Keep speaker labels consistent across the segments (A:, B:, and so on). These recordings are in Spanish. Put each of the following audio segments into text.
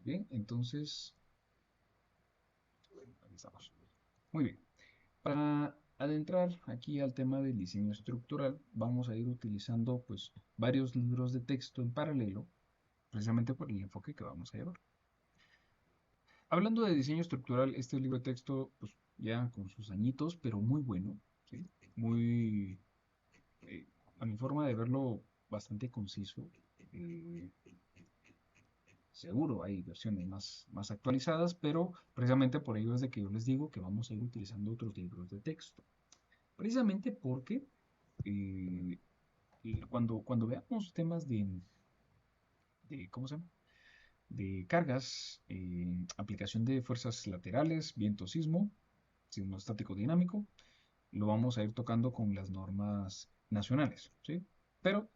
A: Bien, entonces, ahí estamos. Muy bien. Para adentrar aquí al tema del diseño estructural, vamos a ir utilizando pues varios libros de texto en paralelo, precisamente por el enfoque que vamos a llevar. Hablando de diseño estructural, este libro de texto, pues ya con sus añitos, pero muy bueno, ¿sí? Muy, eh, a mi forma de verlo, bastante conciso. eh, Seguro hay versiones más actualizadas, pero precisamente por ello es de que yo les digo que vamos a ir utilizando otros libros de texto. Precisamente porque eh, cuando veamos temas ¿cómo se llama? De cargas, aplicación de fuerzas laterales, viento sismo, sismo estático dinámico, lo vamos a ir tocando con las normas nacionales, ¿sí? Pero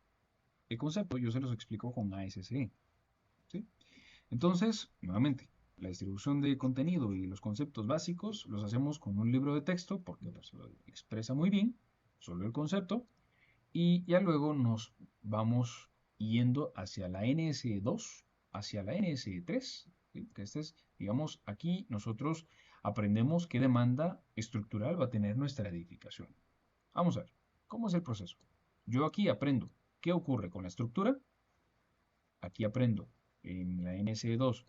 A: el concepto yo se los explico con ASCE, ¿sí? Entonces, nuevamente, la distribución de contenido y los conceptos básicos los hacemos con un libro de texto porque pues, lo expresa muy bien, solo el concepto, y ya luego nos vamos yendo hacia la NS2, hacia la NS3, ¿sí? Que este es, digamos, aquí nosotros aprendemos qué demanda estructural va a tener nuestra edificación. Vamos a ver, ¿cómo es el proceso? Yo aquí aprendo qué ocurre con la estructura, aquí aprendo en la NS2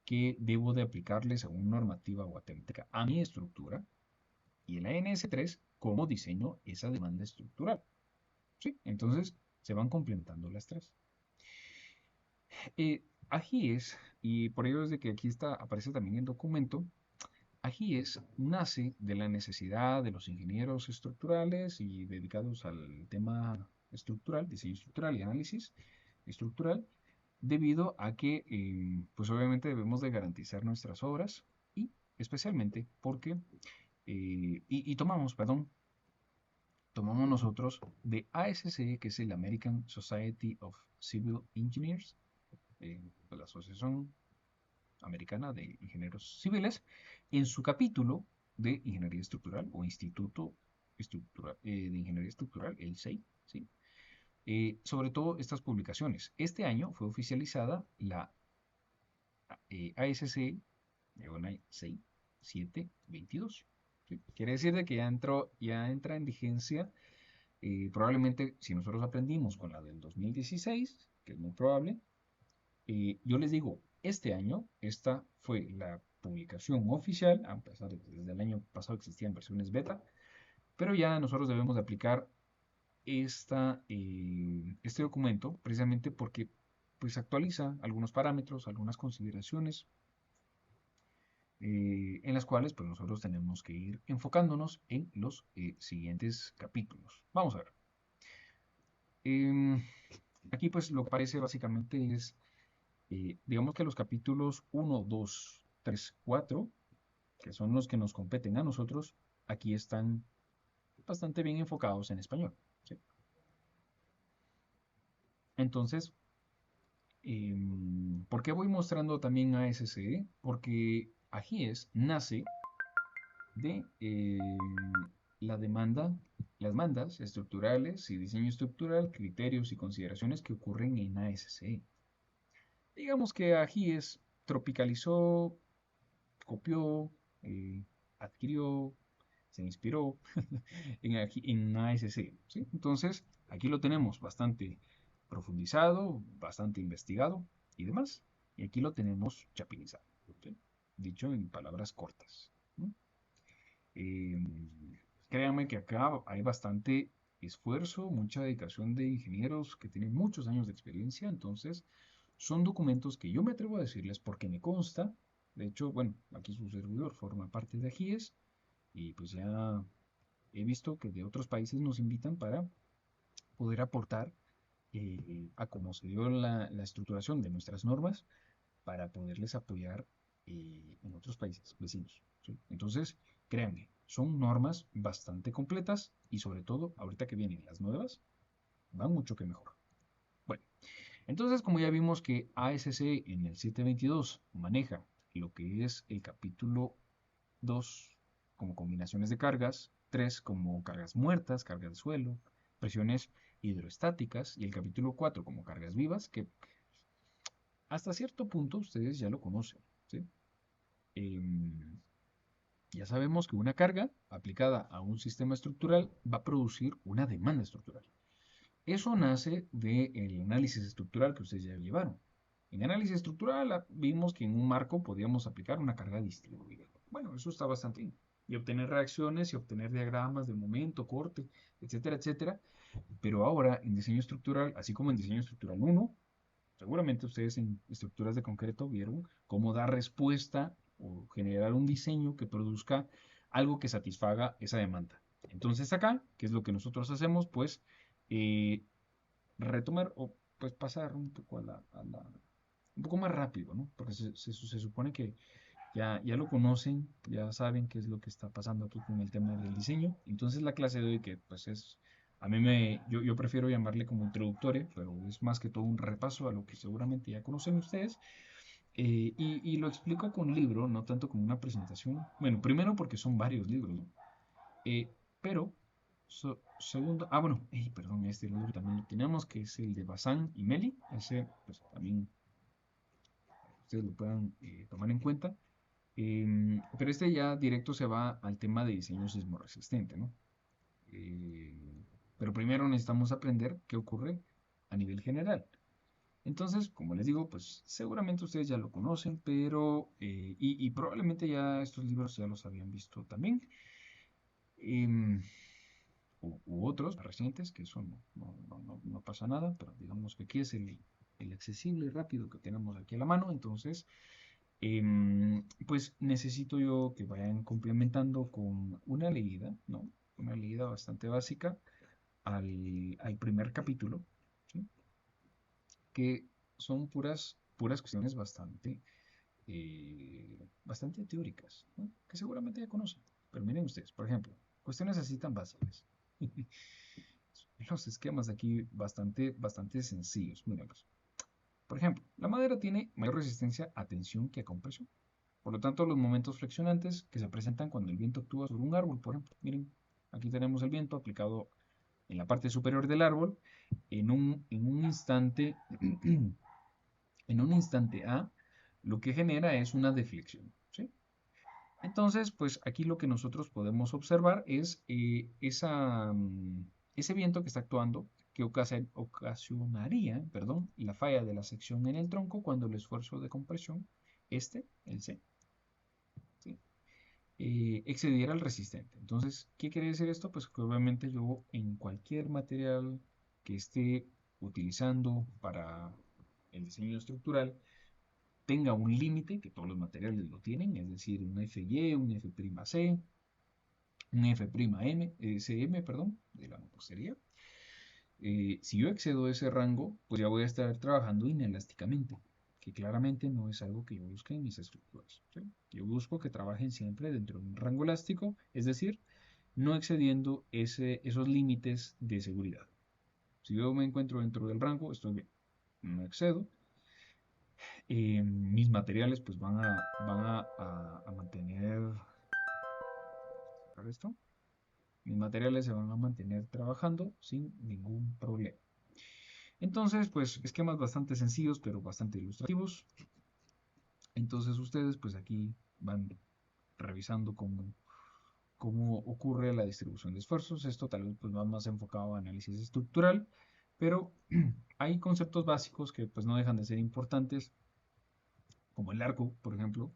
A: qué debo de aplicarle según normativa guatemalteca a mi estructura, y en la NS3 cómo diseño esa demanda estructural. ¿Sí? Entonces se van complementando las tres. AGIES, y por ello es de que aquí está, aparece también el documento, AGIES nace de la necesidad de los ingenieros estructurales y dedicados al tema estructural, diseño estructural y análisis estructural, debido a que, pues obviamente debemos de garantizar nuestras obras y especialmente porque, tomamos nosotros de ASCE, que es el American Society of Civil Engineers, la Asociación Americana de Ingenieros Civiles, en su capítulo de Ingeniería Estructural o Instituto de Ingeniería Estructural, el SEI, ¿sí? Sobre todo estas publicaciones. Este año fue oficializada la ASC, diagonal 6722. ¿Sí? Quiere decir de que ya entra en vigencia. Probablemente si nosotros aprendimos con la del 2016, que es muy probable, yo les digo, este año, esta fue la publicación oficial, a pesar de que desde el año pasado existían versiones beta, pero ya nosotros debemos de aplicar este documento precisamente porque pues actualiza algunos parámetros, algunas consideraciones en las cuales pues nosotros tenemos que ir enfocándonos en los siguientes capítulos. Vamos a ver. Em, Aquí pues lo que aparece básicamente es, digamos que los capítulos uno 2 3 4 que son los que nos competen a nosotros, aquí están bastante bien enfocados en español. ¿Sí? Entonces, ¿por qué voy mostrando también a ASCE? Porque AGIES nace de la demanda, las demandas estructurales y diseño estructural, criterios y consideraciones que ocurren en ASCE. Digamos que AGIES tropicalizó, copió, adquirió, se inspiró en ASC. ¿Sí? Entonces, aquí lo tenemos bastante profundizado, bastante investigado y demás. Y aquí lo tenemos chapinizado, ¿sí? Dicho en palabras cortas. ¿No? Eh, Créanme que acá hay bastante esfuerzo, mucha dedicación de ingenieros que tienen muchos años de experiencia, entonces son documentos que yo me atrevo a decirles porque me consta, de hecho, bueno, aquí su servidor forma parte de AGIES y pues ya he visto que de otros países nos invitan para poder aportar a cómo se dio la estructuración de nuestras normas para poderles apoyar en otros países vecinos. ¿Sí? Entonces, créanme, son normas bastante completas y sobre todo, ahorita que vienen las nuevas, van mucho que mejor. Bueno, entonces como ya vimos que ASC en el 722 maneja lo que es el capítulo 2 como combinaciones de cargas, 3 como cargas muertas, cargas de suelo, presiones hidroestáticas y el capítulo 4 como cargas vivas, que hasta cierto punto ustedes ya lo conocen, ¿sí? Em, ya sabemos que una carga aplicada a un sistema estructural va a producir una demanda estructural. Eso nace del análisis estructural que ustedes ya llevaron. En análisis estructural vimos que en un marco podíamos aplicar una carga distribuida. Bueno, eso está bastante bien. Y obtener reacciones y obtener diagramas de momento, corte, etcétera, etcétera. Pero ahora en diseño estructural, así como en diseño estructural 1, seguramente ustedes en estructuras de concreto vieron cómo dar respuesta o generar un diseño que produzca algo que satisfaga esa demanda. Entonces acá, ¿qué es lo que nosotros hacemos? Pues eh, retomar o pues pasar un poco un poco más rápido, ¿no? Porque se supone que ya lo conocen, ya saben qué es lo que está pasando aquí con el tema del diseño. Entonces la clase de hoy que pues es, yo prefiero llamarle como introductoria, pero es más que todo un repaso a lo que seguramente ya conocen ustedes. Y lo explico con libro, no tanto como una presentación. Bueno, primero porque son varios libros, ¿no? Pero, segundo, bueno, perdón, este libro también lo tenemos, que es el de Bazán y Meli. Ese, pues también ustedes lo puedan tomar en cuenta. Pero este ya directo se va al tema de diseño sismo resistente, ¿no? Pero primero necesitamos aprender qué ocurre a nivel general. Entonces, como les digo, pues seguramente ustedes ya lo conocen, pero y probablemente ya estos libros ya los habían visto también. Em, u otros recientes, que eso no pasa nada, pero digamos que aquí es el accesible y rápido que tenemos aquí a la mano, entonces pues necesito yo que vayan complementando con una leída, ¿no? Una leída bastante básica al primer capítulo, ¿sí? Que son puras cuestiones bastante teóricas, ¿no? Que seguramente ya conocen. Pero miren ustedes, por ejemplo, cuestiones así tan básicas. Los esquemas aquí bastante sencillos, mírenlos. Por ejemplo, la madera tiene mayor resistencia a tensión que a compresión. Por lo tanto, los momentos flexionantes que se presentan cuando el viento actúa sobre un árbol, por ejemplo, miren, aquí tenemos el viento aplicado en la parte superior del árbol en un instante, en un instante A, lo que genera es una deflexión, ¿sí? Entonces, pues aquí lo que nosotros podemos observar es ese viento que está actuando, que ocasionaría, perdón, la falla de la sección en el tronco cuando el esfuerzo de compresión, el C, ¿sí? Excediera el resistente. Entonces, ¿qué quiere decir esto? Pues que obviamente yo en cualquier material que esté utilizando para el diseño estructural tenga un límite, que todos los materiales lo tienen, es decir, un FY, un F'C, un CM, perdón, de la mampostería. Si yo excedo ese rango, pues ya voy a estar trabajando inelásticamente, que claramente no es algo que yo busque en mis estructuras, ¿sí? Yo busco que trabajen siempre dentro de un rango elástico, es decir, no excediendo esos límites de seguridad. Si yo me encuentro dentro del rango, estoy bien, no excedo. Mis materiales pues van a mantener esto. Mis materiales se van a mantener trabajando sin ningún problema. Entonces, pues esquemas bastante sencillos, pero bastante ilustrativos. Entonces ustedes, pues aquí van revisando cómo ocurre la distribución de esfuerzos. Esto tal vez pues, va más enfocado a análisis estructural, pero hay conceptos básicos que pues no dejan de ser importantes, como el arco, por ejemplo.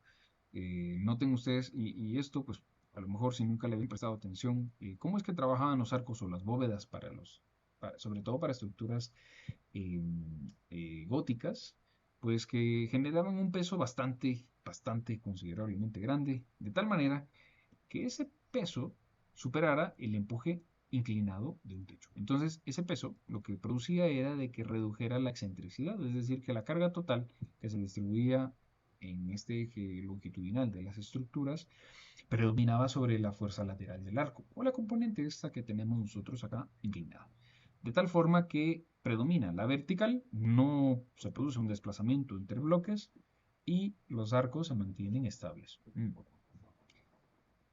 A: Noten ustedes, y esto pues a lo mejor si nunca le habían prestado atención, cómo es que trabajaban los arcos o las bóvedas sobre todo para estructuras góticas, pues que generaban un peso bastante considerablemente grande, de tal manera que ese peso superara el empuje inclinado de un techo. Entonces, ese peso lo que producía era de que redujera la excentricidad, es decir, que la carga total que se distribuía en este eje longitudinal de las estructuras predominaba sobre la fuerza lateral del arco, o la componente esta que tenemos nosotros acá inclinada. De tal forma que predomina la vertical, no se produce un desplazamiento entre bloques y los arcos se mantienen estables.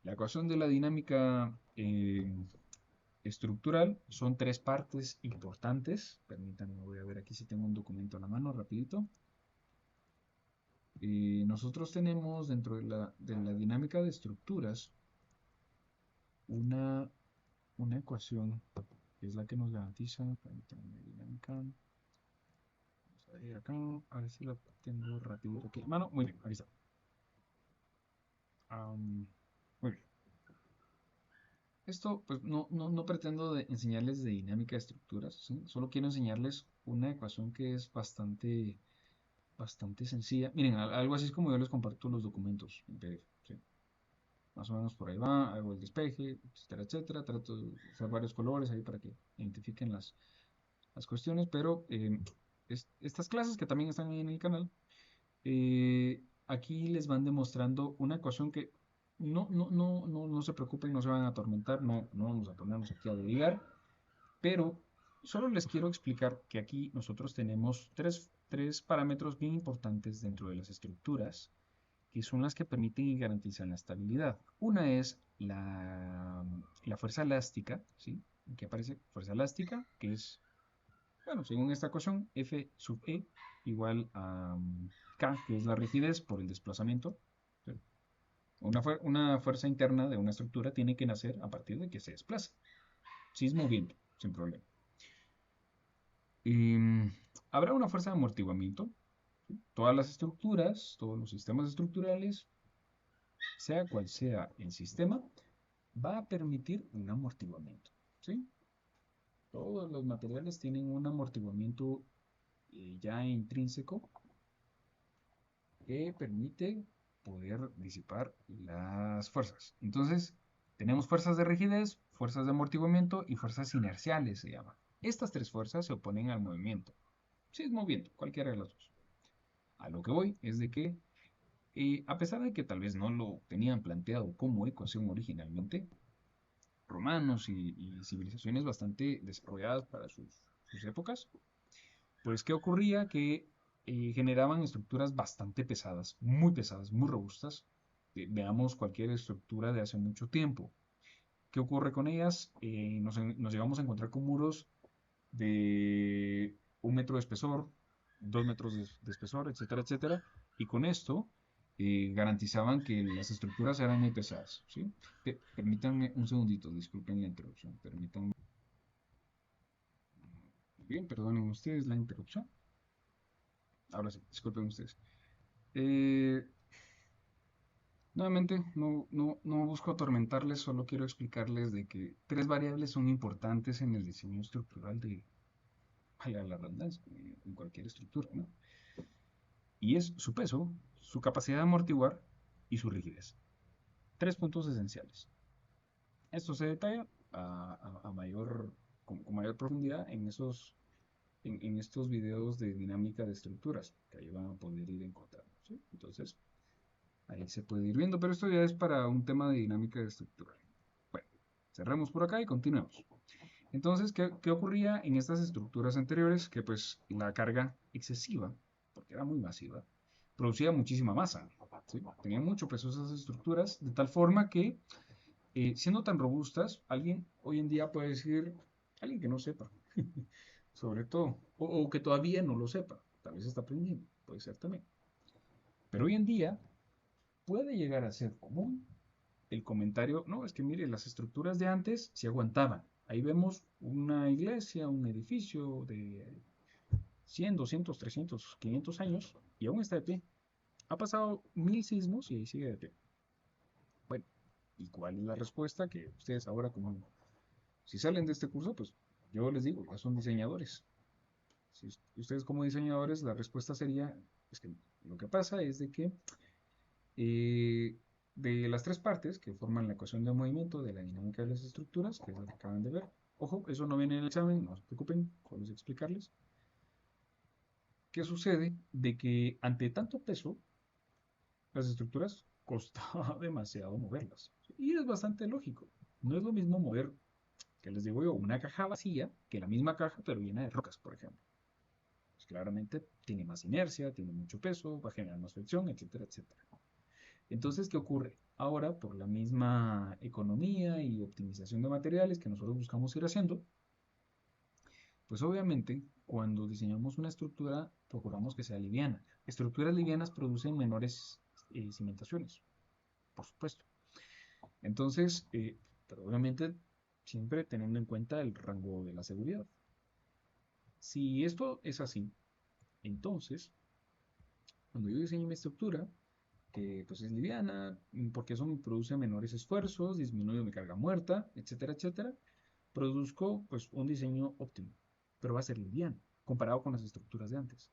A: La ecuación de la dinámica estructural son tres partes importantes. Permítanme, voy a ver aquí si tengo un documento a la mano rapidito. nosotros tenemos dentro de la dinámica de estructuras una, una ecuación que es la que nos garantiza permítanme, dinámica. Vamos a ver acá, a ver si la tengo rapidito aquí. Mano, muy bien, ahí está. Muy bien. Esto, pues, no pretendo enseñarles de dinámica de estructuras, ¿sí? Solo quiero enseñarles una ecuación que es bastante sencilla. Miren, algo así es como yo les comparto los documentos en PDF, ¿sí? Más o menos por ahí va, hago el despeje, etcétera, etcétera. Trato de usar varios colores ahí para que identifiquen las cuestiones, pero estas clases que también están ahí en el canal, aquí les van demostrando una ecuación que no se preocupen, no se van a atormentar, no vamos a ponernos aquí a derivar, pero solo les quiero explicar que aquí nosotros tenemos tres parámetros bien importantes dentro de las estructuras, que son las que permiten y garantizan la estabilidad. Una es la fuerza elástica, ¿sí? Aquí aparece fuerza elástica, que es, bueno, según esta ecuación, F sub E igual a K, que es la rigidez por el desplazamiento. Una fuerza interna de una estructura tiene que nacer a partir de que se desplaza. Si es moviendo, sin problema. Habrá una fuerza de amortiguamiento. Todas las estructuras, todos los sistemas estructurales, sea cual sea el sistema, va a permitir un amortiguamiento. ¿Sí? Todos los materiales tienen un amortiguamiento ya intrínseco que permite poder disipar las fuerzas. Entonces, tenemos fuerzas de rigidez, fuerzas de amortiguamiento y fuerzas inerciales, se llama. Estas tres fuerzas se oponen al movimiento. Si es moviendo, cualquiera de las dos. A lo que voy es de que, a pesar de que tal vez no lo tenían planteado como ecuación originalmente, romanos y civilizaciones bastante desarrolladas para sus épocas, pues ¿qué ocurría? Que generaban estructuras bastante pesadas, muy robustas. Veamos cualquier estructura de hace mucho tiempo. ¿Qué ocurre con ellas? Nos llegamos a encontrar con muros de 1 metro de espesor, 2 metros de espesor, etcétera, etcétera. Y con esto garantizaban que las estructuras eran muy pesadas. ¿Sí? Permítanme un segundito, disculpen la interrupción. Permítanme. Bien, perdonen ustedes la interrupción. Ahora sí, disculpen ustedes. Eh, Nuevamente, no busco atormentarles, solo quiero explicarles de que tres variables son importantes en el diseño estructural de, valga la redundancia, en cualquier estructura, ¿no? Y es su peso, su capacidad de amortiguar y su rigidez. Tres puntos esenciales. Esto se detalla con mayor profundidad en estos videos de dinámica de estructuras, que ahí van a poder ir encontrando, ¿sí? Entonces, ahí se puede ir viendo, pero esto ya es para un tema de dinámica estructural. Bueno, cerramos por acá y continuemos. Entonces, ¿qué ocurría en estas estructuras anteriores? Que pues la carga excesiva, porque era muy masiva, producía muchísima masa. ¿Sí? Tenían mucho peso esas estructuras, de tal forma que, siendo tan robustas, alguien hoy en día puede decir, alguien que no sepa, sobre todo, o que todavía no lo sepa, tal vez está aprendiendo, puede ser también. Pero hoy en día puede llegar a ser común el comentario, no, es que mire, las estructuras de antes se aguantaban. Ahí vemos una iglesia, un edificio de 100, 200, 300, 500 años y aún está de pie. Ha pasado 1000 sismos y ahí sigue de pie. Bueno, ¿y cuál es la respuesta? Que ustedes ahora, como si salen de este curso, pues yo les digo, ya son diseñadores. Si ustedes como diseñadores, la respuesta sería, es que lo que pasa es de que eh, de las tres partes que forman la ecuación de movimiento de la dinámica de las estructuras, que es lo que acaban de ver. Ojo, eso no viene en el examen, no se preocupen, solo es explicarles. ¿Qué sucede? De que ante tanto peso, las estructuras costaba demasiado moverlas. Y es bastante lógico. No es lo mismo mover, que les digo yo, una caja vacía que la misma caja pero llena de rocas, por ejemplo. Pues claramente tiene más inercia, tiene mucho peso, va a generar más fricción, etcétera, etcétera. Entonces, ¿qué ocurre? Ahora, por la misma economía y optimización de materiales que nosotros buscamos ir haciendo, Pues obviamente, cuando diseñamos una estructura, procuramos que sea liviana. Estructuras livianas producen menores cimentaciones, por supuesto. Entonces, pero obviamente siempre teniendo en cuenta el rango de la seguridad. Si esto es así, entonces, cuando yo diseño mi estructura, que pues es liviana, porque eso me produce menores esfuerzos, disminuye mi carga muerta, etcétera, etcétera, produzco pues un diseño óptimo, pero va a ser liviano comparado con las estructuras de antes.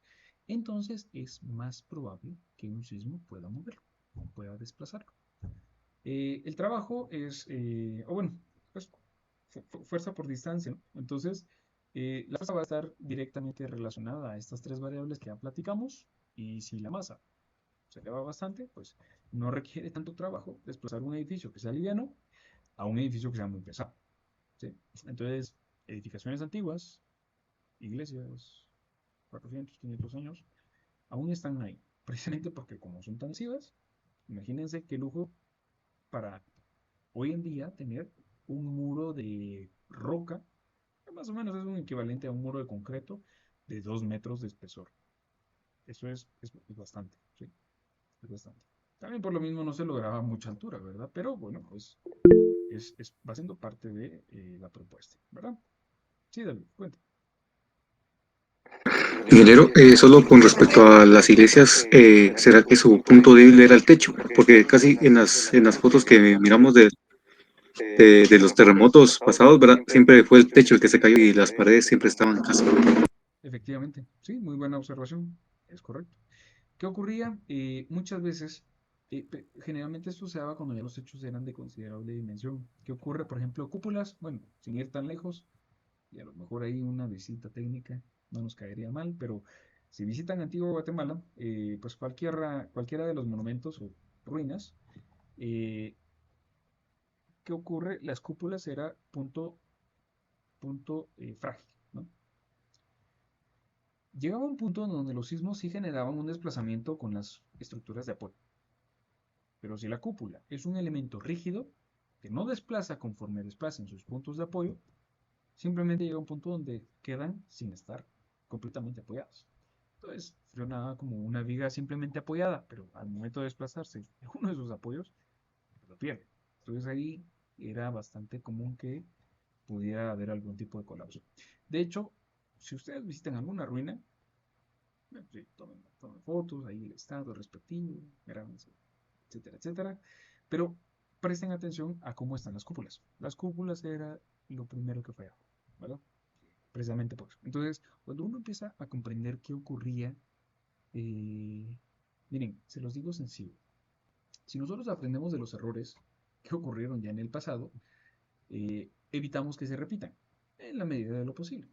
A: Entonces es más probable que un sismo pueda moverlo, pueda desplazarlo. El trabajo es, o bueno, pues, fuerza por distancia, ¿no? Entonces, la fuerza va a estar directamente relacionada a estas tres variables que ya platicamos, y si la masa se eleva bastante, pues no requiere tanto trabajo desplazar un edificio que sea liviano a un edificio que sea muy pesado, ¿sí? Entonces, edificaciones antiguas, iglesias, 400, 500 años, aún están ahí, precisamente porque como son tan masivas, imagínense qué lujo para hoy en día tener un muro de roca, que más o menos es un equivalente a un muro de concreto de 2 metros de espesor. Eso es bastante, ¿sí? Es bastante. También por lo mismo no se lograba mucha altura, ¿verdad? Pero bueno, pues va siendo parte de la propuesta, ¿verdad? Sí, David, cuenta.
B: Ingeniero, solo con respecto a las iglesias, ¿será que su punto débil era el techo? Porque casi en las fotos que miramos de los terremotos pasados, ¿verdad? Siempre fue el techo el que se cayó y las paredes siempre estaban casi.
A: Efectivamente, sí, muy buena observación, es correcto. ¿Qué ocurría? Muchas veces, generalmente esto se daba cuando ya los hechos eran de considerable dimensión. ¿Qué ocurre? Por ejemplo, cúpulas, bueno, sin ir tan lejos, y a lo mejor ahí una visita técnica no nos caería mal, pero si visitan Antigua Guatemala, pues cualquiera de los monumentos o ruinas, eh, ¿qué ocurre? Las cúpulas era punto frágil, ¿no? Llegaba un punto en donde los sismos sí generaban un desplazamiento con las estructuras de apoyo. Pero si la cúpula es un elemento rígido, que no desplaza conforme desplacen sus puntos de apoyo, simplemente llega un punto donde quedan sin estar completamente apoyados. Entonces, funciona como una viga simplemente apoyada, pero al momento de desplazarse uno de sus apoyos, lo pierde. Entonces ahí era bastante común que pudiera haber algún tipo de colapso. De hecho, si ustedes visitan alguna ruina, sí, tomen fotos, ahí el estado respectivo, grábense, etcétera, etcétera. Pero presten atención a cómo están las cúpulas. Las cúpulas era lo primero que fallaba, ¿verdad? Precisamente por eso. Entonces, cuando uno empieza a comprender qué ocurría, eh, miren, se los digo sencillo. Si nosotros aprendemos de los errores que ocurrieron ya en el pasado, evitamos que se repitan en la medida de lo posible.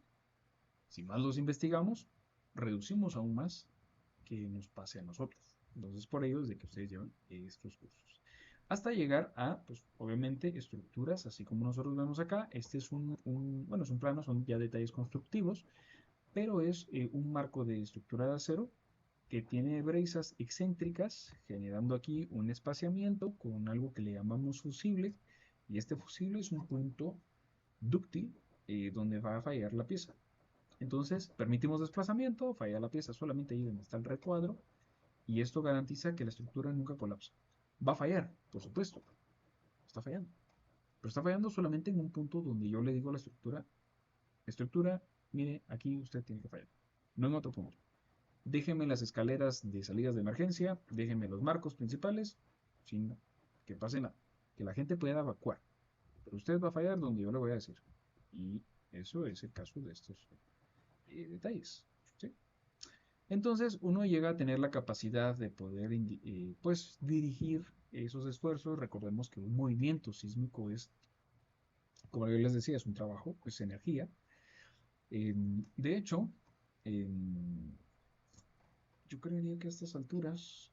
A: Si más los investigamos, reducimos aún más que nos pase a nosotros. Entonces, por ello es de que ustedes llevan estos cursos. Hasta llegar a, pues, obviamente, estructuras, así como nosotros vemos acá. Este es bueno, es un plano, son ya detalles constructivos, pero es un marco de estructura de acero que tiene brisas excéntricas, generando aquí un espaciamiento con algo que le llamamos fusible, y este fusible es un punto dúctil donde va a fallar la pieza. Entonces, permitimos desplazamiento, falla la pieza solamente ahí donde está el recuadro, y esto garantiza que la estructura nunca colapsa. Va a fallar, por supuesto, está fallando, pero está fallando solamente en un punto donde yo le digo a la estructura, mire, aquí usted tiene que fallar, no en otro punto. Déjeme las escaleras de salidas de emergencia, déjeme los marcos principales, sin que pase nada, que la gente pueda evacuar, pero usted va a fallar donde yo le voy a decir. Y eso es el caso de estos detalles, ¿sí? Entonces uno llega a tener la capacidad de poder pues dirigir esos esfuerzos. Recordemos que un movimiento sísmico es, como yo les decía, es un trabajo, es energía. De hecho, yo creería que a estas alturas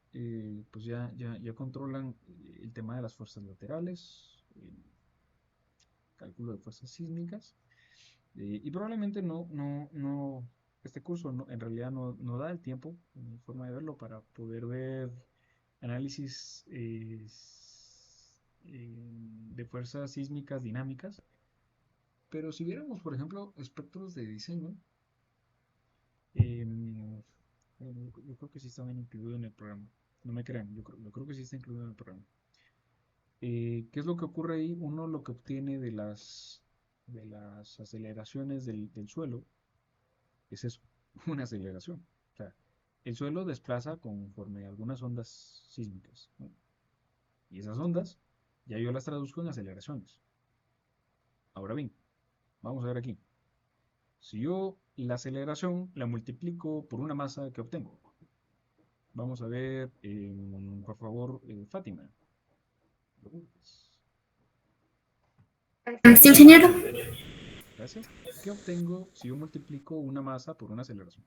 A: pues ya controlan el tema de las fuerzas laterales, cálculo de fuerzas sísmicas. Y probablemente este curso en realidad no da el tiempo, mi forma de verlo, para poder ver análisis de fuerzas sísmicas dinámicas. Pero si viéramos, por ejemplo, espectros de diseño, Em, yo creo que sí estaban incluidos en el programa. No me crean, yo creo que sí está incluido en el programa. ¿Qué es lo que ocurre ahí? Uno lo que obtiene de las aceleraciones del suelo es eso, una aceleración. O sea, el suelo desplaza conforme algunas ondas sísmicas, ¿no? Y esas ondas ya yo las traduzco en aceleraciones. Ahora bien, vamos a ver aquí. Si yo la aceleración la multiplico por una masa que obtengo. Vamos a ver, por favor, Fátima.
C: Sí, ingeniero.
A: Gracias. ¿Qué obtengo si yo multiplico una masa por una aceleración?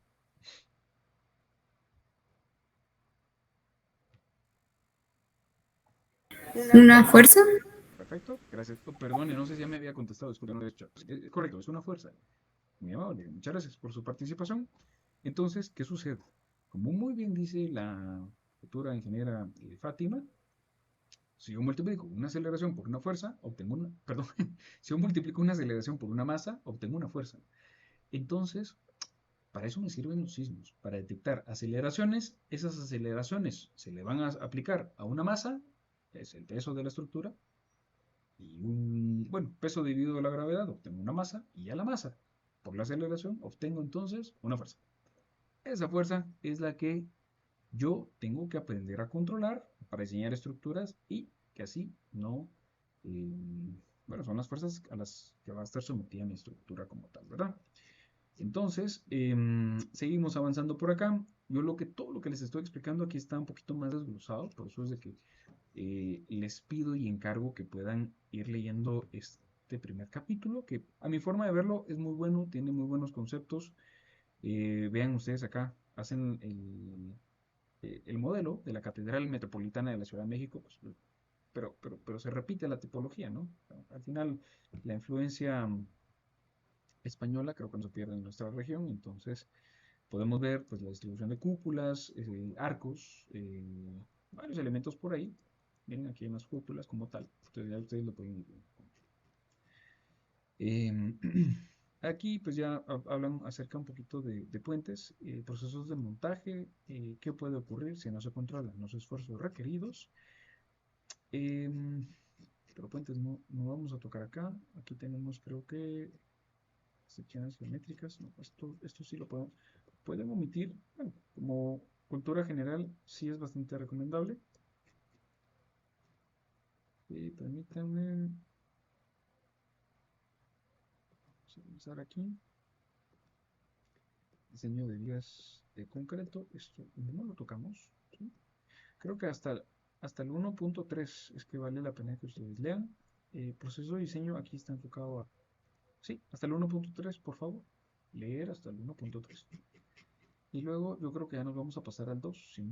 C: ¿Una fuerza?
A: Perfecto, gracias. Oh, perdone, no sé si ya me había contestado, disculpe, no lo he hecho. Es correcto, es una fuerza. Muy amable, muchas gracias por su participación. Entonces, ¿qué sucede? Como muy bien dice la futura ingeniera Fátima, si yo multiplico una aceleración por una fuerza, obtengo una, perdón, si yo multiplico una aceleración por una masa, obtengo una fuerza. Entonces, para eso me sirven los sismos, para detectar aceleraciones. Esas aceleraciones se le van a aplicar a una masa, que es el peso de la estructura, y bueno, peso dividido la gravedad, obtengo una masa, y a la masa, por la aceleración, obtengo entonces una fuerza. Esa fuerza es la que yo tengo que aprender a controlar para diseñar estructuras y que así no, eh, bueno, son las fuerzas a las que va a estar sometida mi estructura como tal, ¿verdad? Entonces, seguimos avanzando por acá. Todo lo que les estoy explicando aquí está un poquito más desglosado, por eso es de que les pido y encargo que puedan ir leyendo este primer capítulo, que a mi forma de verlo es muy bueno, tiene muy buenos conceptos. Vean ustedes acá, hacen el modelo de la Catedral Metropolitana de la Ciudad de México, pues, pero se repite la tipología, ¿no? Al final, la influencia española creo que no se pierde en nuestra región, entonces podemos ver pues, la distribución de cúpulas, arcos, varios elementos por ahí. Miren aquí en las cúpulas como tal. Entonces ya ustedes lo pueden ir viendo. Aquí pues ya hablan acerca un poquito de puentes, procesos de montaje, qué puede ocurrir si no se controlan los esfuerzos requeridos. Em, pero puentes no vamos a tocar acá. Aquí tenemos creo que secciones geométricas. No, esto sí lo pueden omitir. Bueno, como cultura general sí es bastante recomendable. Permítanme vamos aquí. Diseño de vías de concreto. Esto no lo tocamos, ¿sí? Creo que hasta el 1.3 es que vale la pena que ustedes lean. Proceso de diseño aquí está enfocado a... Sí, hasta el 1.3, por favor. Leer hasta el 1.3. Y luego yo creo que ya nos vamos a pasar al 2, si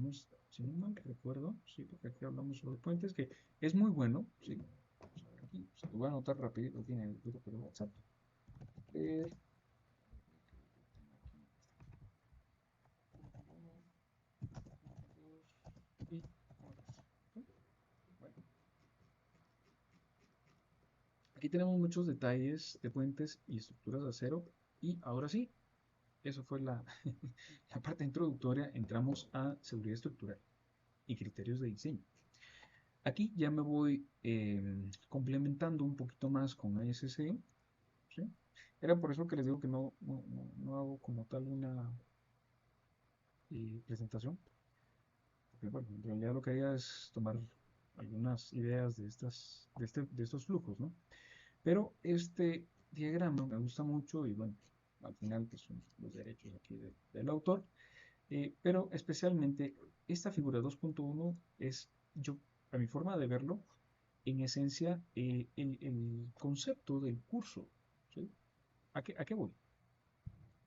A: no mal recuerdo. Sí, porque aquí hablamos sobre puentes, que es muy bueno. Sí, vamos a ver aquí, se lo voy a anotar rapidito aquí en el grupo de WhatsApp. Leer. Y bueno, aquí tenemos muchos detalles de puentes y estructuras de acero. Y ahora sí, eso fue la parte introductoria. Entramos a seguridad estructural y criterios de diseño. Aquí ya me voy complementando un poquito más con ASC, ¿sí? Era por eso que les digo que no hago como tal una presentación, porque bueno, en realidad lo que haría es tomar algunas ideas de estos flujos, ¿no? Pero este diagrama me gusta mucho y bueno, al final pues son los derechos aquí del autor, pero especialmente esta figura 2.1 es, yo, a mi forma de verlo, en esencia el concepto del curso, ¿sí? ¿A qué voy?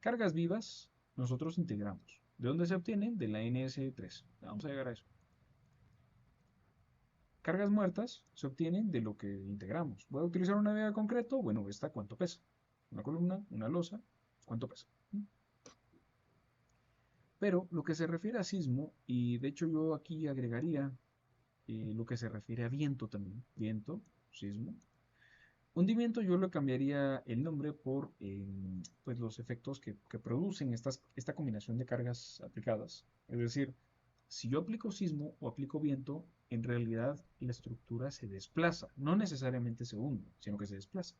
A: Cargas vivas nosotros integramos. ¿De dónde se obtienen? De la NS3. Vamos a llegar a eso. Cargas muertas se obtienen de lo que integramos. ¿Voy a utilizar una viga de concreto? Bueno, ¿esta cuánto pesa? Una columna, una losa, ¿cuánto pesa? Pero lo que se refiere a sismo, y de hecho yo aquí agregaría lo que se refiere a viento también, viento, sismo, Hundimiento yo le cambiaría el nombre por pues los efectos que producen esta combinación de cargas aplicadas. Es decir, si yo aplico sismo o aplico viento, en realidad la estructura se desplaza, no necesariamente se hunde, sino que se desplaza.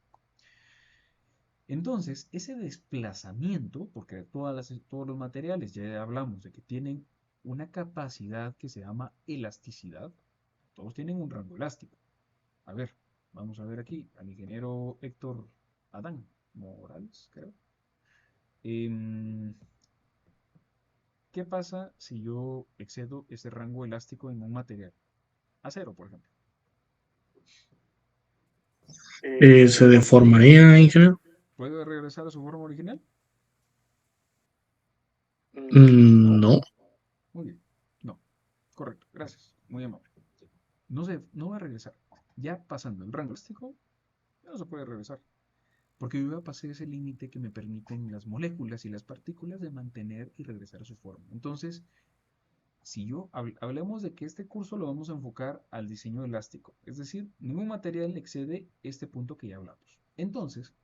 A: Entonces, ese desplazamiento, porque todos los materiales ya hablamos de que tienen una capacidad que se llama elasticidad, todos tienen un rango elástico. A ver, vamos a ver aquí al ingeniero Héctor Adán Morales, creo. Em, ¿Qué pasa si yo excedo ese rango elástico en un material? Acero, por ejemplo.
C: Se deformaría, ingeniero.
A: ¿Puede regresar a su forma original?
C: No.
A: Muy bien. No. Correcto. Gracias. Muy amable. No va a regresar. Ya pasando el rango elástico, ya no se puede regresar. Porque yo ya pasé ese límite que me permiten las moléculas y las partículas de mantener y regresar a su forma. Entonces, si yo hablemos de que este curso lo vamos a enfocar al diseño elástico, es decir, ningún material excede este punto que ya hablamos. Entonces,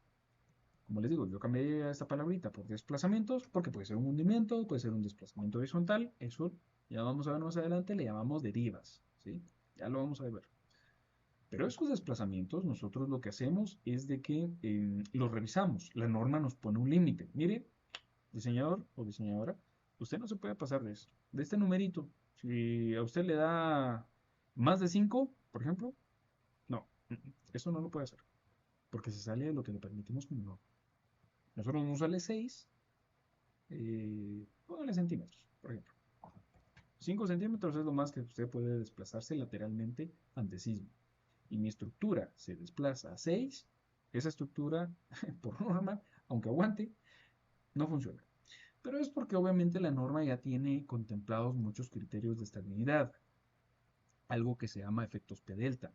A: como les digo, yo cambié esta palabrita por desplazamientos, porque puede ser un hundimiento, puede ser un desplazamiento horizontal, eso ya vamos a ver más adelante, le llamamos derivas, ¿sí? Ya lo vamos a ver. Pero esos desplazamientos, nosotros lo que hacemos es de que los revisamos. La norma nos pone un límite. Mire, diseñador o diseñadora, usted no se puede pasar de esto, de este numerito. Si a usted le da más de 5, por ejemplo, no, eso no lo puede hacer, porque se sale de lo que le permitimos como norma. Nosotros nos sale 6, póngale centímetros, por ejemplo. 5 centímetros es lo más que usted puede desplazarse lateralmente ante sismo. Y mi estructura se desplaza a 6, esa estructura, por norma, aunque aguante, no funciona. Pero es porque obviamente la norma ya tiene contemplados muchos criterios de estabilidad, algo que se llama efectos P delta.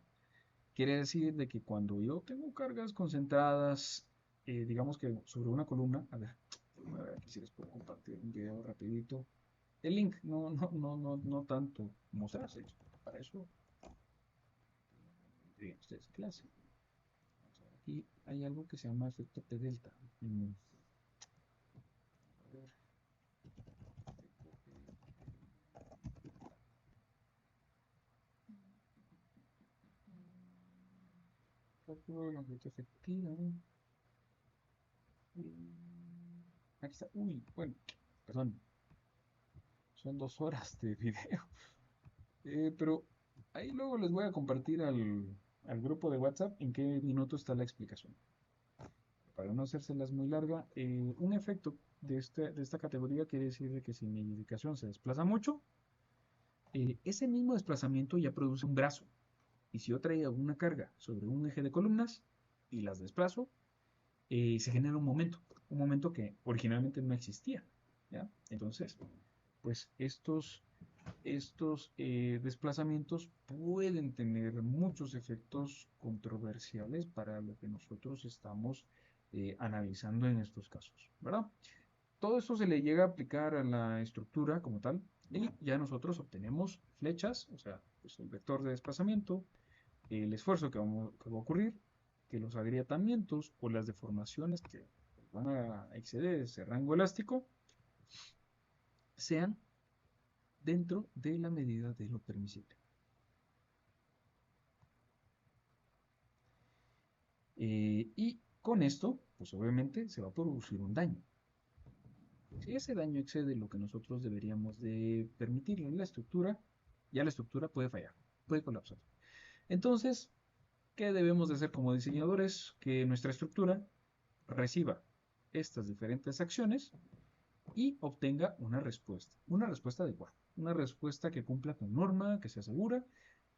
A: Quiere decir de que cuando yo tengo cargas concentradas, digamos que sobre una columna, a ver aquí si les puedo compartir un video rapidito. El link, no tanto mostrarse, para eso dirían ustedes clase. Vamos a ver, aquí hay algo que se llama efecto P delta. A ver, cálculo de longitud efectiva. Aquí está. Uy, bueno, perdón. Son 2 horas de video. Pero ahí luego les voy a compartir al grupo de WhatsApp en qué minuto está la explicación. Para no hacérselas muy larga, un efecto de esta categoría quiere decir de que si mi edificación se desplaza mucho, ese mismo desplazamiento ya produce un brazo. Y si yo traía una carga sobre un eje de columnas y las desplazo, se genera un momento que originalmente no existía. ¿Ya? Entonces, pues estos desplazamientos pueden tener muchos efectos controversiales para lo que nosotros estamos analizando en estos casos, ¿verdad? Todo esto se le llega a aplicar a la estructura como tal y ya nosotros obtenemos flechas, o sea, pues el vector de desplazamiento, el esfuerzo que va a ocurrir, que los agrietamientos o las deformaciones que van a exceder ese rango elástico sean dentro de la medida de lo permisible. Y con esto, pues obviamente se va a producir un daño. Si ese daño excede lo que nosotros deberíamos de permitirle en la estructura, ya la estructura puede fallar, puede colapsar. Entonces, ¿qué debemos de hacer como diseñadores? Que nuestra estructura reciba estas diferentes acciones y obtenga una respuesta adecuada, una respuesta que cumpla con norma, que sea segura,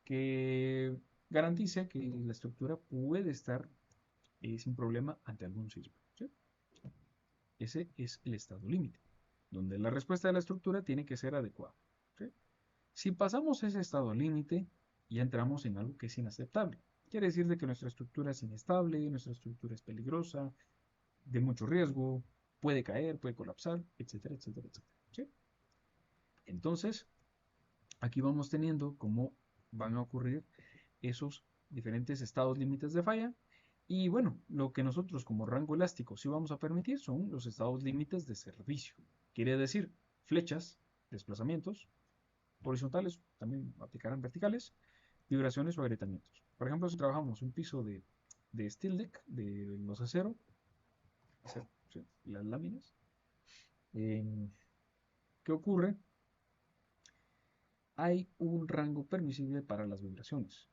A: que garantice que la estructura puede estar sin problema ante algún sismo. ¿Sí? Ese es el estado límite, donde la respuesta de la estructura tiene que ser adecuada. ¿Sí? Si pasamos ese estado límite, ya entramos en algo que es inaceptable. Quiere decir de que nuestra estructura es inestable, nuestra estructura es peligrosa, de mucho riesgo, puede caer, puede colapsar, etcétera, etcétera, etcétera. ¿Sí? Entonces, aquí vamos teniendo cómo van a ocurrir esos diferentes estados límites de falla Y bueno, lo que nosotros como rango elástico sí vamos a permitir son los estados límites de servicio. Quiere decir flechas, desplazamientos, horizontales, también aplicarán verticales, vibraciones o agrietamientos. Por ejemplo, si trabajamos un piso de steel deck, de los acero, sí, las láminas, ¿qué ocurre? Hay un rango permisible para las vibraciones.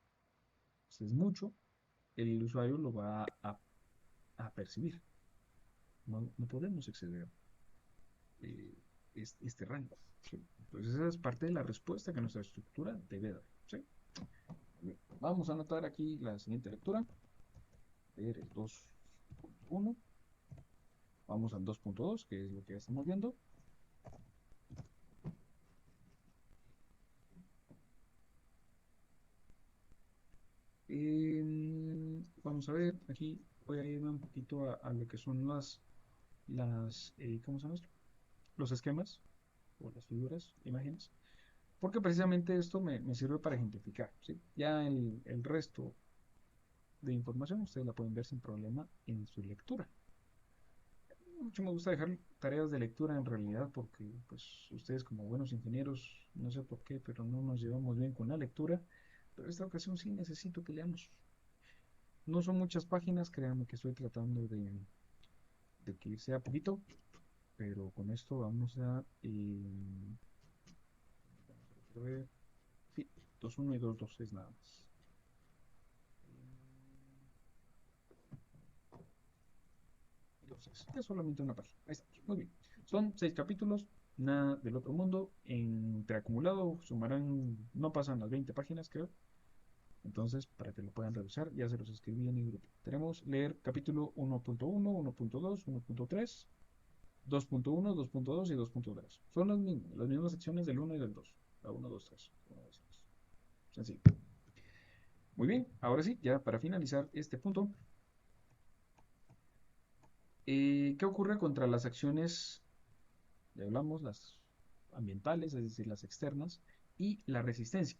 A: Si es mucho, el usuario lo va a percibir. No podemos exceder eh, este rango. ¿Sí? Entonces esa es parte de la respuesta que nuestra estructura debe dar. ¿Sí? Vamos a anotar aquí la siguiente lectura. Ver el 2.1. Vamos al 2.2, que es lo que ya estamos viendo. Vamos a ver, aquí voy a irme un poquito a lo que son ¿cómo se llama esto? Los esquemas o las figuras, imágenes, porque precisamente esto me sirve para ejemplificar, ¿sí? Ya el resto de información ustedes la pueden ver sin problema en su lectura. Mucho me gusta dejar tareas de lectura en realidad porque pues ustedes como buenos ingenieros, no sé por qué, pero no nos llevamos bien con la lectura, pero esta ocasión sí necesito que leamos. No son muchas páginas, créanme que estoy tratando de que sea poquito, pero con esto vamos a ver, sí, 2.1 y 2.2 es nada más. Entonces, es solamente una página. Ahí está. Muy bien. Son 6 capítulos, nada del otro mundo. Entre acumulado sumarán, no pasan las 20 páginas, creo. Entonces, para que lo puedan revisar, ya se los escribí en el grupo. Tenemos leer capítulo 1.1, 1.2, 1.3, 2.1, 2.2 y 2.3. Son las mismas secciones del 1 y del 2. La 1, 2, 3. Sencillo. Muy bien, ahora sí, ya para finalizar este punto, ¿qué ocurre contra las acciones? Ya hablamos, las ambientales, es decir, las externas, y la resistencia.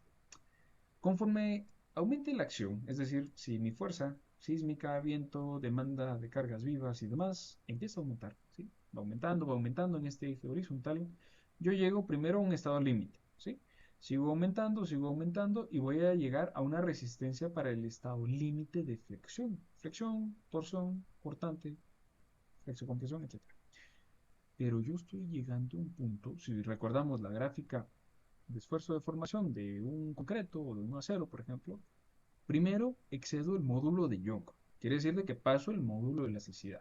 A: Conforme aumente la acción, es decir, si mi fuerza sísmica, viento, demanda de cargas vivas y demás empieza a aumentar, ¿sí? Va aumentando en este eje horizontal, yo llego primero a un estado límite, ¿sí? Sigo aumentando y voy a llegar a una resistencia para el estado límite de flexión. Flexión, torsión, cortante, flexo-compresión, etc. Pero yo estoy llegando a un punto, si recordamos la gráfica de esfuerzo de formación de un concreto o de un acero, por ejemplo, primero excedo el módulo de Young. Quiere decir de que paso el módulo de elasticidad.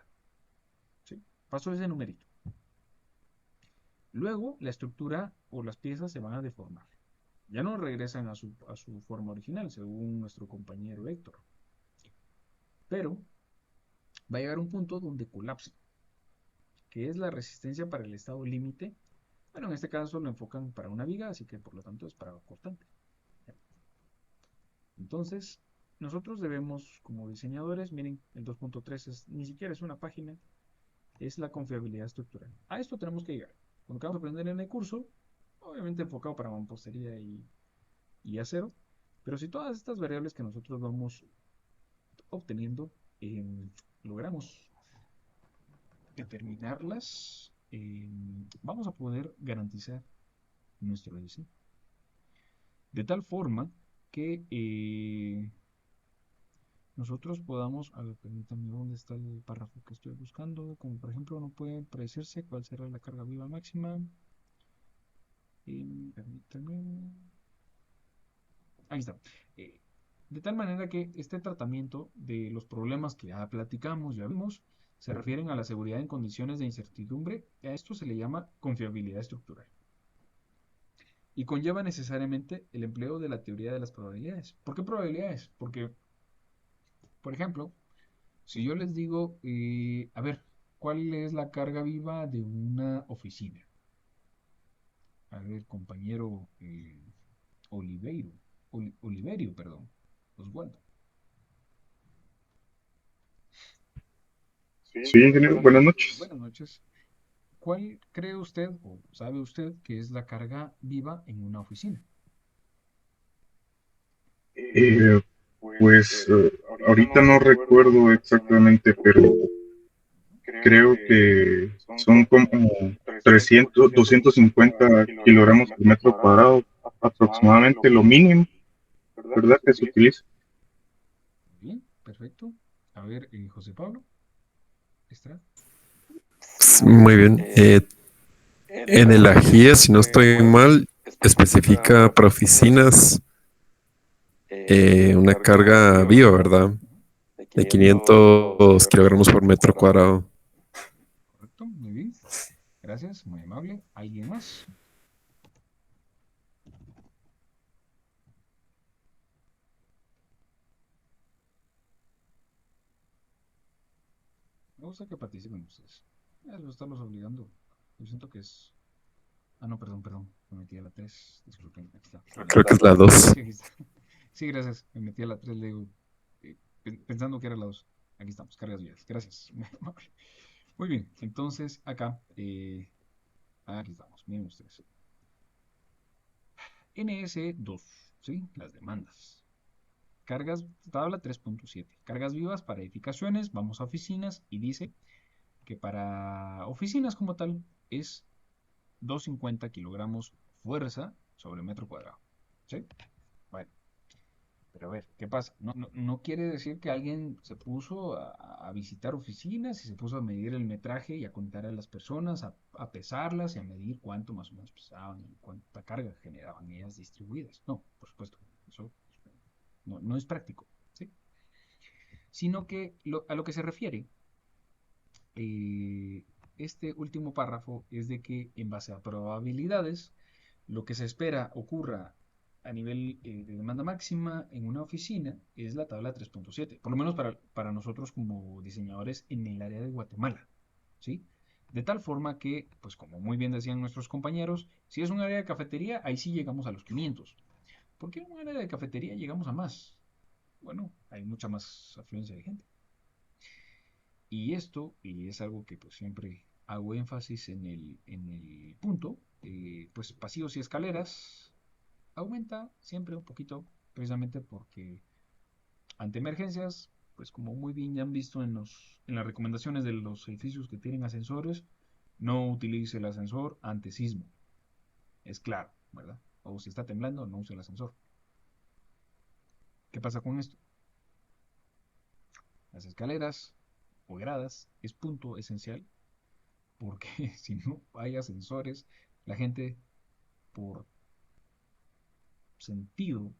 A: ¿Sí? Paso ese numerito. Luego la estructura o las piezas se van a deformar. Ya no regresan a su forma original, según nuestro compañero Héctor. Pero va a llegar un punto donde colapse, que es la resistencia para el estado límite. Bueno, en este caso lo enfocan para una viga, así que por lo tanto es para cortante. Entonces, nosotros debemos, como diseñadores, miren, el 2.3 ni siquiera es una página, es la confiabilidad estructural. A esto tenemos que llegar. Lo que vamos a aprender en el curso, obviamente enfocado para mampostería y acero, pero si todas estas variables que nosotros vamos obteniendo, logramos determinarlas, vamos a poder garantizar nuestro diseño. De tal forma que nosotros podamos, a ver, permítanme, ¿dónde está el párrafo que estoy buscando? Como por ejemplo, no puede predecirse cuál será la carga viva máxima. Permítanme. Ahí está. De tal manera que este tratamiento de los problemas que ya platicamos, ya vimos, se refieren a la seguridad en condiciones de incertidumbre. A esto se le llama confiabilidad estructural. Y conlleva necesariamente el empleo de la teoría de las probabilidades. ¿Por qué probabilidades? Porque, por ejemplo, si yo les digo, a ver, ¿cuál es la carga viva de una oficina? A ver, compañero Oliverio, perdón, Oswaldo.
D: Sí, ingeniero, buenas noches.
A: Buenas noches. ¿Cuál cree usted o sabe usted que es la carga viva en una oficina?
D: Eh, pues ahorita no recuerdo exactamente, pero creo que son como 250 kilogramos por metro cuadrado, aproximadamente lo mínimo, ¿verdad? Que se utiliza.
A: Bien, perfecto. A ver, José Pablo, extra.
E: Muy bien. En el AGIE, si no estoy mal, especifica para oficinas una carga viva, ¿verdad? De 500 kilogramos por metro cuadrado.
A: Correcto, muy bien. Gracias, muy amable. ¿Alguien más? Me gusta que participen ustedes. Lo estamos obligando. Yo siento que es... Ah, no, perdón. Me metí a la 3. Disculpen, aquí está.
E: Creo que es la 2.
A: Sí, aquí está. Sí, gracias. Me metí a la 3, le digo, pensando que era la 2. Aquí estamos, cargas vías. Gracias. Muy amable. Muy bien, entonces acá, aquí estamos, miren ustedes. NS2, ¿sí? Las demandas. Cargas, tabla 3.7. Cargas vivas para edificaciones, vamos a oficinas y dice que para oficinas como tal es 250 kilogramos fuerza sobre metro cuadrado. ¿Sí? Bueno, pero a ver, ¿qué pasa? No quiere decir que alguien se puso a visitar oficinas y se puso a medir el metraje y a contar a las personas, a pesarlas y a medir cuánto más o menos pesaban y cuánta carga generaban ellas distribuidas. No, por supuesto, eso no es práctico, ¿sí? Sino que a lo que se refiere eh, este último párrafo es de que en base a probabilidades, lo que se espera ocurra a nivel de demanda máxima en una oficina es la tabla 3.7, por lo menos para nosotros como diseñadores en el área de Guatemala, ¿sí? De tal forma que, pues como muy bien decían nuestros compañeros, si es un área de cafetería, ahí sí llegamos a los 500. ¿Por qué en un área de cafetería llegamos a más? Bueno, hay mucha más afluencia de gente. Y esto, y es algo que pues siempre hago énfasis en el punto, pues pasillos y escaleras aumenta siempre un poquito, precisamente porque ante emergencias, pues como muy bien ya han visto en las recomendaciones de los edificios que tienen ascensores, no utilice el ascensor ante sismo. Es claro, ¿verdad? O si está temblando, no use el ascensor. ¿Qué pasa con esto? Las escaleras o gradas es punto esencial porque si no hay ascensores, la gente por sentido,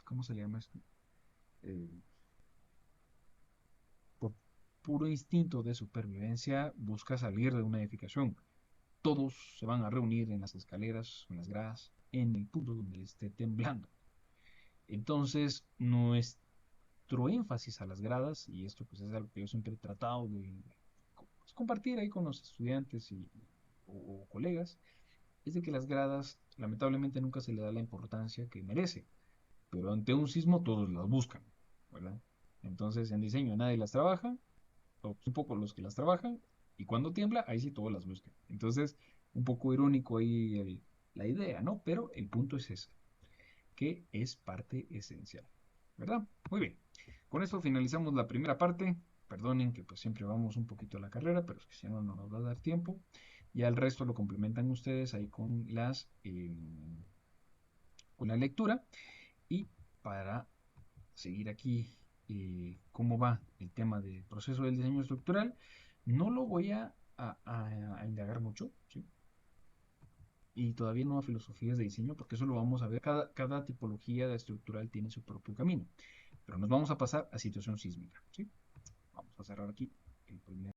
A: ¿cómo se llama esto? Eh, por puro instinto de supervivencia busca salir de una edificación. Todos se van a reunir en las escaleras, en las gradas, en el punto donde esté temblando. Entonces, nuestro énfasis a las gradas, y esto pues es algo que yo siempre he tratado de pues, compartir ahí con los estudiantes o colegas, es de que las gradas lamentablemente nunca se le da la importancia que merece, pero ante un sismo todos las buscan, ¿verdad? Entonces en diseño nadie las trabaja, o un poco los que las trabajan, y cuando tiembla, ahí sí todos las buscan. Entonces, un poco irónico ahí la idea, ¿no? Pero el punto es ese, que es parte esencial, ¿verdad? Muy bien, con esto finalizamos la primera parte. Perdonen que pues siempre vamos un poquito a la carrera, pero es que si no, no nos va a dar tiempo. Y al resto lo complementan ustedes ahí con la lectura. Y para seguir aquí cómo va el tema del proceso del diseño estructural, no lo voy a indagar mucho, ¿sí? Y todavía no a filosofías de diseño, porque eso lo vamos a ver. Cada tipología de estructural tiene su propio camino. Pero nos vamos a pasar a situación sísmica, ¿sí? Vamos a cerrar aquí el primer